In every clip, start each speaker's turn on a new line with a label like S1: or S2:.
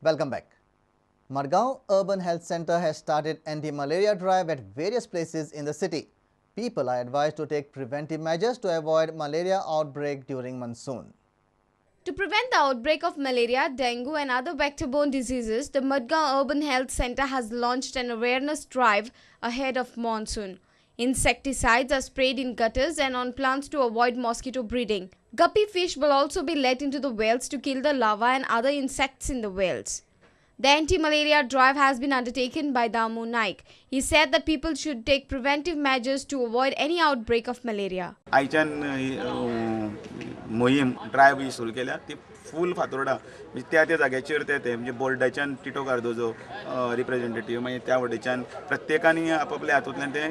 S1: Welcome back. Margaon Urban Health Center has started anti-malaria drive at various places in the city. People are advised to take preventive measures to avoid malaria outbreak during monsoon.
S2: To prevent the outbreak of malaria, dengue and other vector-borne diseases, the Margaon Urban Health Center has launched an awareness drive ahead of monsoon. Insecticides are sprayed in gutters and on plants to avoid mosquito breeding. Guppy fish will also be let into the wells to kill the larvae and other insects in the wells. The anti-malaria drive has been undertaken by Damu Naik. He said that people should take preventive measures to avoid any outbreak of malaria.
S3: आयच्यान मोहीम drive सुरू केल्या ती फूल फातोर्डा म्हणजे त्या जाग्याचेर ते म्हणजे बोर्डाच्यान टिटो कार्दोजो रिप्रेझेंटेटिव्ह मागीर त्या वटेच्यान प्रत्येकानी आपापल्या हातूंतल्यान ते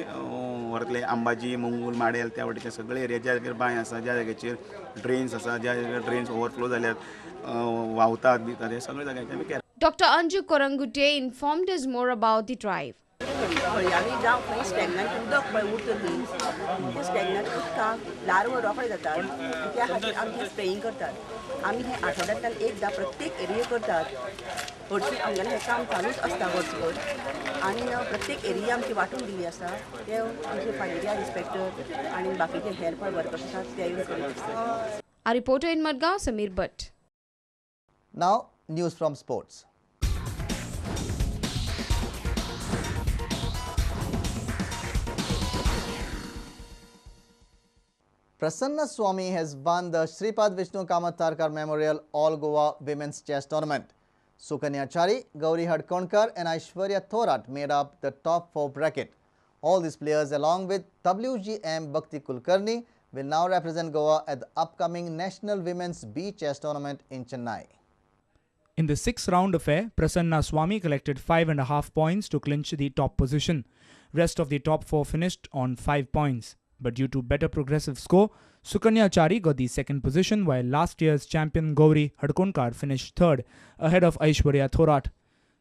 S3: व्हरतले अंबाजी मंगूल माडेल त्या वटेच्यान सगळे एरिया ज्या जाग्यार बांय आसा ज्या जाग्याचेर ड्रेन्स आसा ज्या जाग्यार ड्रेन्स ओवरफ्लो जाल्यात व्हांवतात बितात हे सगळे जाग्याचेर आमी
S2: Dr. Anju Korangute informed us more about the drive.
S4: हळयाळी जावं खंय स्टॅग्नंट उदक पळय उरता न्ही ते स्टॅग्नंट उदकाक लार्व रोखडे जातात त्या खातीर आमी हें स्प्रेयींग करतात आमी हें आठवड्यांतल्यान एकदां प्रत्येक एरिये करतात हरशीं आमगेलें हें काम चालूच आसता वर्सभर आनी प्रत्येक एरिया आमची वांटून दिल्ली आसता ते आमचे फायरिया इन्स्पेक्टर आनी बाकीचे हेल्थ वर्कर्स आसात ते येवन करीत आसतात.
S2: Our reporter in Margaon, Samir Bhatt.
S1: Now, news from sports. Prasanna Swamy has won the Shripad Vishnu Kamath Tarkar Memorial All Goa Women's Chess Tournament. Sukanya Chari, Gauri Hadkonkar and Aishwarya Thorat made up the top 4 bracket. All these players along with WGM Bhakti Kulkarni will now represent Goa at the upcoming National Women's B Chess Tournament in Chennai.
S5: In the 6th-round affair, Prasanna Swamy collected 5.5 points to clinch the top position. Rest of the top 4 finished on 5 points. But due to better progressive score, Sukanya Chari got the 2nd position while last year's champion Gauri Hadkonkar finished 3rd, ahead of Aishwarya Thorat.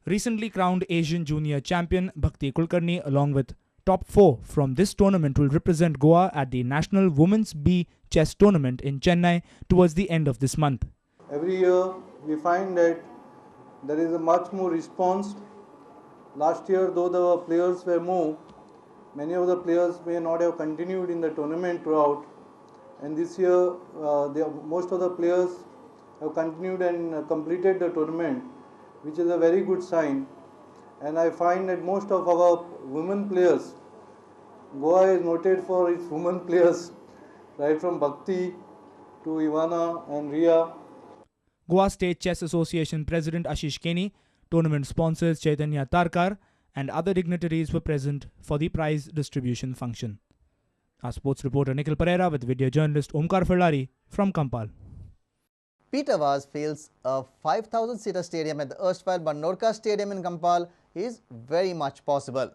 S5: Recently crowned Asian Junior Champion Bhakti Kulkarni along with top 4 from this tournament will represent Goa at the National Women's B Chess Tournament in Chennai towards the end of this month.
S6: Every year we find that there is a much more response. Last year, though the players were more, many of the players may not have continued in the tournament throughout, and this year most of the players have continued and completed the tournament, which is a very good sign. And I find that most of our women players, Goa is noted for its women players, right from Bhakti to Ivana and Ria.
S5: Goa State Chess Association President Ashish Keni, tournament sponsors Chaitanya Tarkar and other dignitaries were present for the prize distribution function. Our sports reporter Nikhil Pereira with video journalist Omkar Ferlari from Kampal.
S1: Peter Vaz feels a 5,000-seater stadium at the erstwhile Bandorka Stadium in Kampal is very much possible.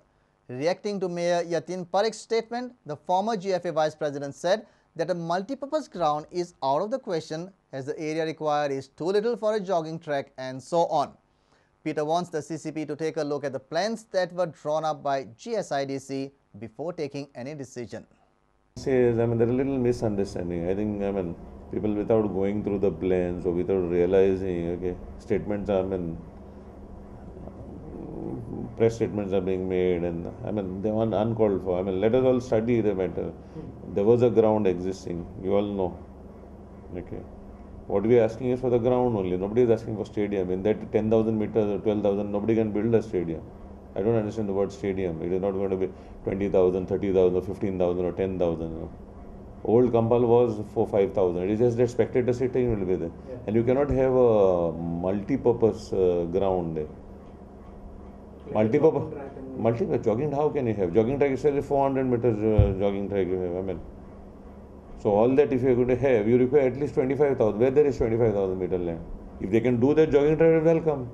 S1: Reacting to Mayor Yatin Parikh's statement, the former GFA Vice President said that a multi-purpose ground is out of the question as the area required is too little for a jogging track and so on. Peter wants the CCP to take a look at the plans that were drawn up by GSIDC before taking any decision.
S7: There's a little misunderstanding. I think, people without going through the plans or without realizing, statements press statements are being made and, they are uncalled for. Let us all study the matter. There was a ground existing, you all know. What we are asking is for the ground only. Nobody is asking for stadium. In that 10,000 meters or 12,000, nobody can build a stadium. I don't understand the word stadium. It is not going to be 20,000, 30,000 or 15,000 or 10,000. Old Kampal was for 5,000. It is just that spectator sitting will be there. Yeah. And you cannot have a multi-purpose ground there. Multi-purpose jogging, how can you have? Jogging track itself is 400 meters jogging track you have. So all that if you are going to have, you require at least 25,000. Where there is 25,000 meter land? If they can do that jogging track, welcome.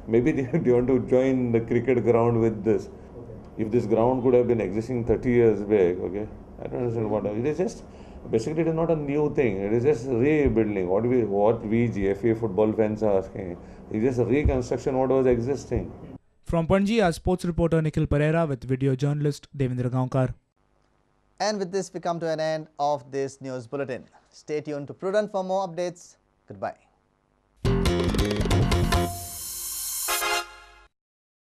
S7: Maybe they want to join the cricket ground with this. Okay. If this ground could have been existing 30 years back, I don't understand what. It is just, basically it is not a new thing. It is just rebuilding. What we GFA football fans are asking. It is just a reconstruction what was existing.
S5: From Panji, our sports reporter Nikhil Pereira with video journalist Devendra Gaonkar.
S1: And with this, we come to an end of this news bulletin. Stay tuned to Prudent for more updates. Goodbye.